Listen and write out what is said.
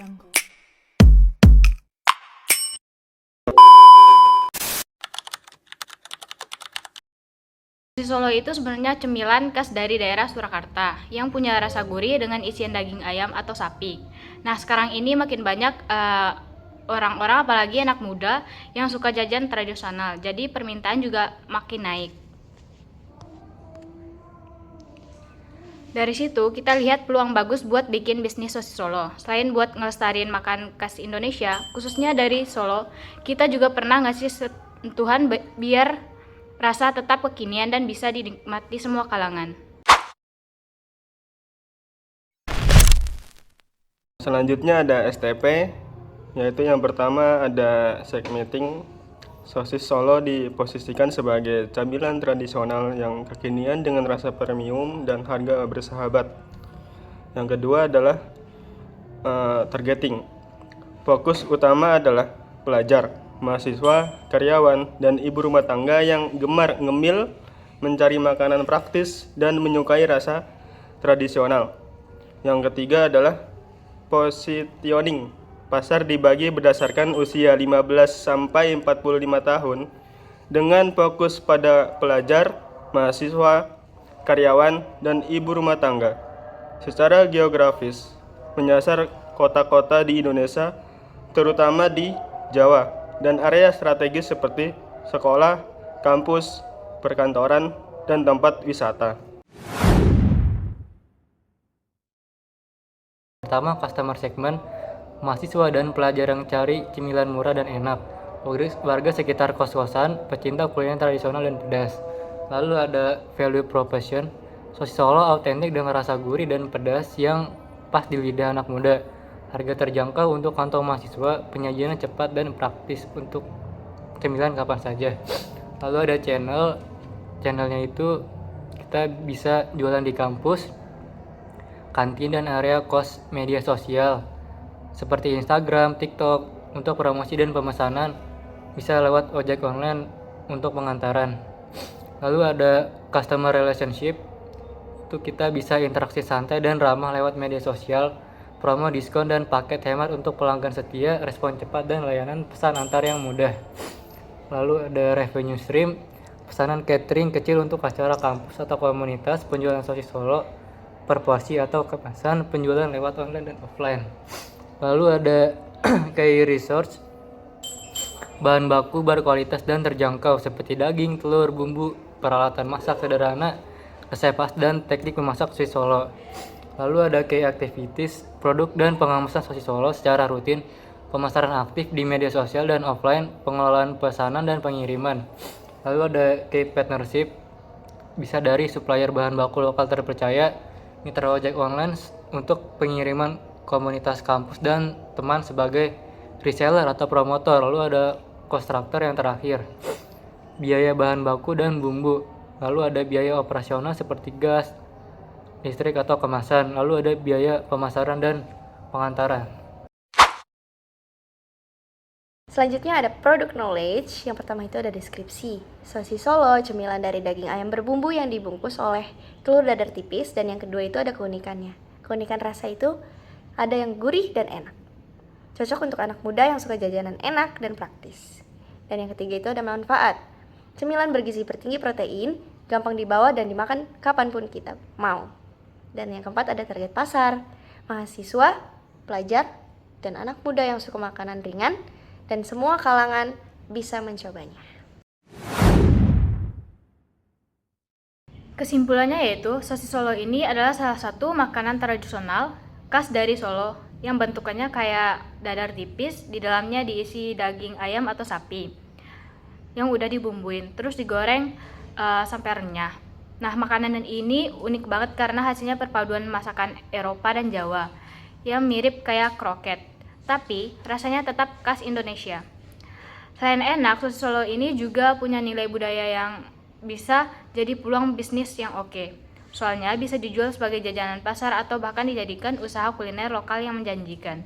Jungle. Sosis Solo itu sebenarnya cemilan khas dari daerah Surakarta yang punya rasa gurih dengan isian daging ayam atau sapi. Nah, sekarang ini makin banyak orang-orang apalagi anak muda yang suka jajan tradisional. Jadi permintaan juga makin naik. Dari situ kita lihat peluang bagus buat bikin bisnis sosis Solo. Selain buat ngelestariin makan khas Indonesia, khususnya dari Solo, kita juga pernah ngasih sentuhan biar rasa tetap kekinian dan bisa dinikmati semua kalangan. Selanjutnya ada STP, yaitu yang pertama ada segmenting. Sosis Solo diposisikan sebagai camilan tradisional yang kekinian dengan rasa premium dan harga bersahabat. Yang kedua adalah targeting. Fokus utama adalah pelajar, mahasiswa, karyawan, dan ibu rumah tangga yang gemar ngemil, mencari makanan praktis, dan menyukai rasa tradisional. Yang ketiga adalah positioning. Pasar dibagi berdasarkan usia 15 sampai 45 tahun dengan fokus pada pelajar, mahasiswa, karyawan, dan ibu rumah tangga. Secara geografis, menyasar kota-kota di Indonesia, terutama di Jawa, dan area strategis seperti sekolah, kampus, perkantoran, dan tempat wisata. Pertama, customer segment, mahasiswa dan pelajar yang cari cemilan murah dan enak. Warga sekitar kos-kosan, pecinta kuliner tradisional dan pedas. Lalu ada value proposition, sosis Solo autentik dengan rasa gurih dan pedas yang pas di lidah anak muda. Harga terjangkau untuk kantong mahasiswa, penyajiannya cepat dan praktis untuk cemilan kapan saja. Lalu ada channelnya itu kita bisa jualan di kampus, kantin, dan area kos media sosial seperti Instagram, TikTok. Untuk promosi dan pemesanan bisa lewat ojek online untuk pengantaran. Lalu ada customer relationship, itu kita bisa interaksi santai dan ramah lewat media sosial, promo, diskon, dan paket hemat untuk pelanggan setia, respon cepat, dan layanan pesan antar yang mudah. Lalu ada revenue stream, pesanan catering kecil untuk acara kampus atau komunitas, penjualan sosis Solo per porsi atau kemasan, penjualan lewat online dan offline. Lalu ada kayak research, bahan baku berkualitas dan terjangkau seperti daging, telur, bumbu, peralatan masak sederhana, resep khas, dan teknik memasak sosis Solo. Lalu ada kayak activities, produk dan pengemasan sosis Solo secara rutin, pemasaran aktif di media sosial dan offline, pengelolaan pesanan dan pengiriman. Lalu ada kayak partnership, bisa dari supplier bahan baku lokal terpercaya, mitra ojek online untuk pengiriman komunitas kampus dan teman sebagai reseller atau promotor. Lalu ada cost structure yang terakhir, biaya bahan baku dan bumbu. Lalu ada biaya operasional seperti gas, listrik atau kemasan. Lalu ada biaya pemasaran dan pengantaran. Selanjutnya ada product knowledge. Yang pertama itu ada deskripsi. Sosis Solo, cemilan dari daging ayam berbumbu yang dibungkus oleh telur dadar tipis. Dan yang kedua itu ada keunikannya. Keunikan rasa itu ada yang gurih dan enak. Cocok untuk anak muda yang suka jajanan enak dan praktis. Dan yang ketiga itu ada manfaat. Cemilan bergizi bertinggi protein, gampang dibawa dan dimakan kapanpun kita mau. Dan yang keempat ada target pasar. Mahasiswa, pelajar, dan anak muda yang suka makanan ringan, dan semua kalangan bisa mencobanya. Kesimpulannya yaitu, sosis Solo ini adalah salah satu makanan tradisional khas dari Solo yang bentukannya kayak dadar tipis, di dalamnya diisi daging ayam atau sapi yang udah dibumbuin, terus digoreng sampai renyah. Nah, makanan ini unik banget karena hasilnya perpaduan masakan Eropa dan Jawa yang mirip kayak kroket, tapi rasanya tetap khas Indonesia. Selain enak, sosis Solo ini juga punya nilai budaya yang bisa jadi peluang bisnis yang oke. Soalnya bisa dijual sebagai jajanan pasar atau bahkan dijadikan usaha kuliner lokal yang menjanjikan.